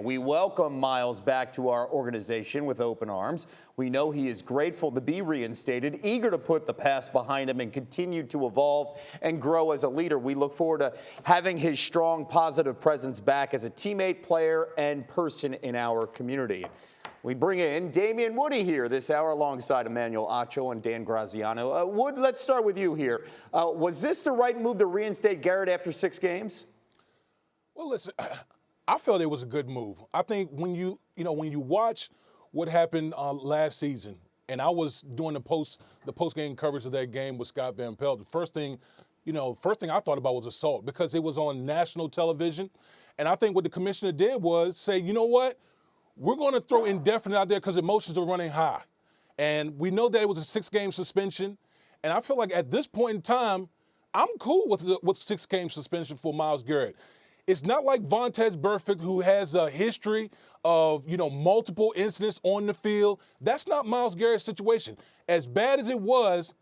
We welcome Myles back to our organization with open arms. We know he is grateful to be reinstated, eager to put the past behind him and continue to evolve and grow as a leader. We look forward to having his strong, positive presence back as a teammate, player, and person in our community. We bring in Damien Woody here this hour alongside Emmanuel Acho and Dan Graziano. Wood, let's start with you here. Was this the right move to reinstate Garrett after 6 games? Well, listen, I felt it was a good move. I think when you watch what happened last season, and I was doing the post game coverage of that game with Scott Van Pelt, the first thing I thought about was assault because it was on national television. And I think what the commissioner did was say, you know what? We're going to throw indefinite out there because emotions are running high. And we know that it was a 6-game suspension. And I feel like at this point in time, I'm cool with 6-game suspension for Myles Garrett. It's not like Vontaze Burfict, who has a history of, multiple incidents on the field. That's not Myles Garrett's situation. As bad as it was,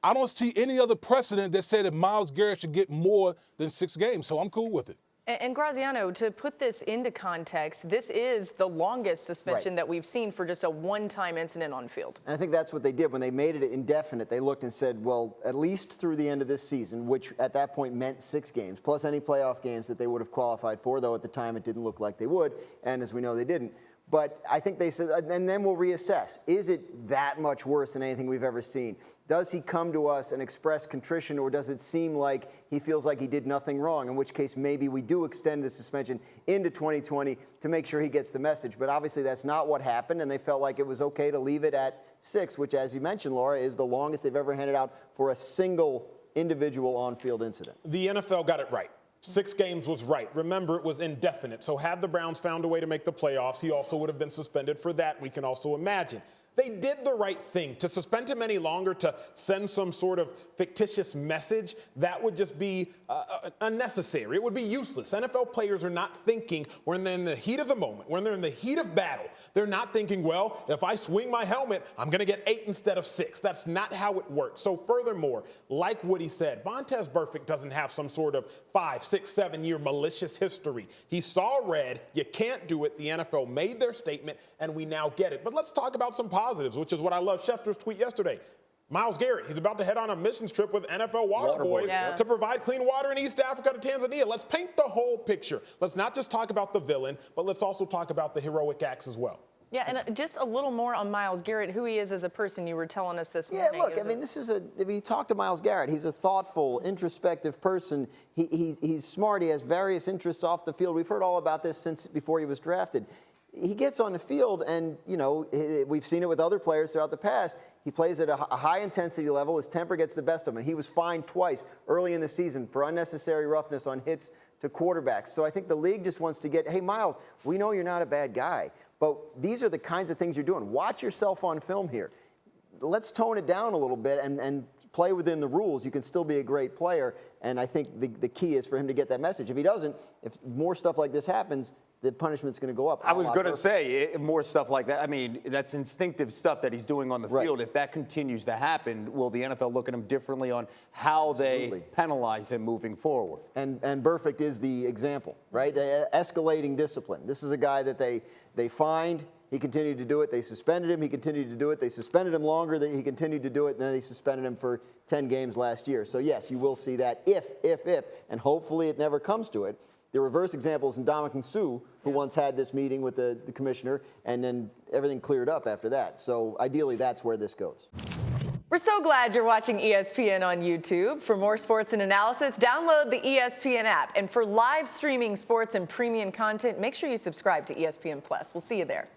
I don't see any other precedent that said that Myles Garrett should get more than 6 games, so I'm cool with it. And Graziano, to put this into context, this is the longest suspension that we've seen for just a one-time incident on field. And I think that's what they did. When they made it indefinite, they looked and said, well, at least through the end of this season, which at that point meant 6 games, plus any playoff games that they would have qualified for, though at the time it didn't look like they would, and as we know, they didn't. But I think they said, and then we'll reassess. Is it that much worse than anything we've ever seen? Does he come to us and express contrition, or does it seem like he feels like he did nothing wrong, in which case maybe we do extend the suspension into 2020 to make sure he gets the message. But obviously that's not what happened, and they felt like it was okay to leave it at 6, which, as you mentioned, Laura, is the longest they've ever handed out for a single individual on-field incident. The NFL got it right. 6 games was right. Remember, it was indefinite. So had the Browns found a way to make the playoffs, he also would have been suspended for that. We can also imagine. They did the right thing. To suspend him any longer, to send some sort of fictitious message, that would just be unnecessary. It would be useless. NFL players are not thinking when they're in the heat of the moment, when they're in the heat of battle. They're not thinking, well, if I swing my helmet, I'm going to get 8 instead of 6. That's not how it works. So furthermore, like Woody said, Vontaze Burfict doesn't have some sort of 5, 6, 7-year malicious history. He saw red. You can't do it. The NFL made their statement, and we now get it. But let's talk about some positives, which is what I love Schefter's tweet yesterday. Myles Garrett, he's about to head on a missions trip with NFL Water Boys to provide clean water in East Africa to Tanzania. Let's paint the whole picture. Let's not just talk about the villain, but let's also talk about the heroic acts as well. Yeah, and just a little more on Myles Garrett, who he is as a person. You were telling us this morning. Yeah, look, I mean, if you talk to Myles Garrett, he's a thoughtful, introspective person. He's smart. He has various interests off the field. We've heard all about this since before he was drafted. He gets on the field, and, we've seen it with other players throughout the past. He plays at a high-intensity level. His temper gets the best of him. He was fined twice early in the season for unnecessary roughness on hits to quarterbacks. So I think the league just wants to get, hey, Myles, we know you're not a bad guy, but these are the kinds of things you're doing. Watch yourself on film here. Let's tone it down a little bit and play within the rules. You can still be a great player, and I think the key is for him to get that message. If he doesn't, if more stuff like this happens, the punishment's going to go up. I was going to say, more stuff like that. I mean, that's instinctive stuff that he's doing on the field. If that continues to happen, will the NFL look at him differently on how they penalize him moving forward? And Burfict is the example, right? Escalating discipline. This is a guy that they fined. He continued to do it. They suspended him. He continued to do it. They suspended him longer. He continued to do it. And then they suspended him for 10 games last year. So, yes, you will see that if, and hopefully it never comes to it. The reverse example is Ndamukong Suh, who once had this meeting with the commissioner, and then everything cleared up after that. So ideally, that's where this goes. We're so glad you're watching ESPN on YouTube. For more sports and analysis, download the ESPN app. And for live streaming sports and premium content, make sure you subscribe to ESPN Plus. We'll see you there.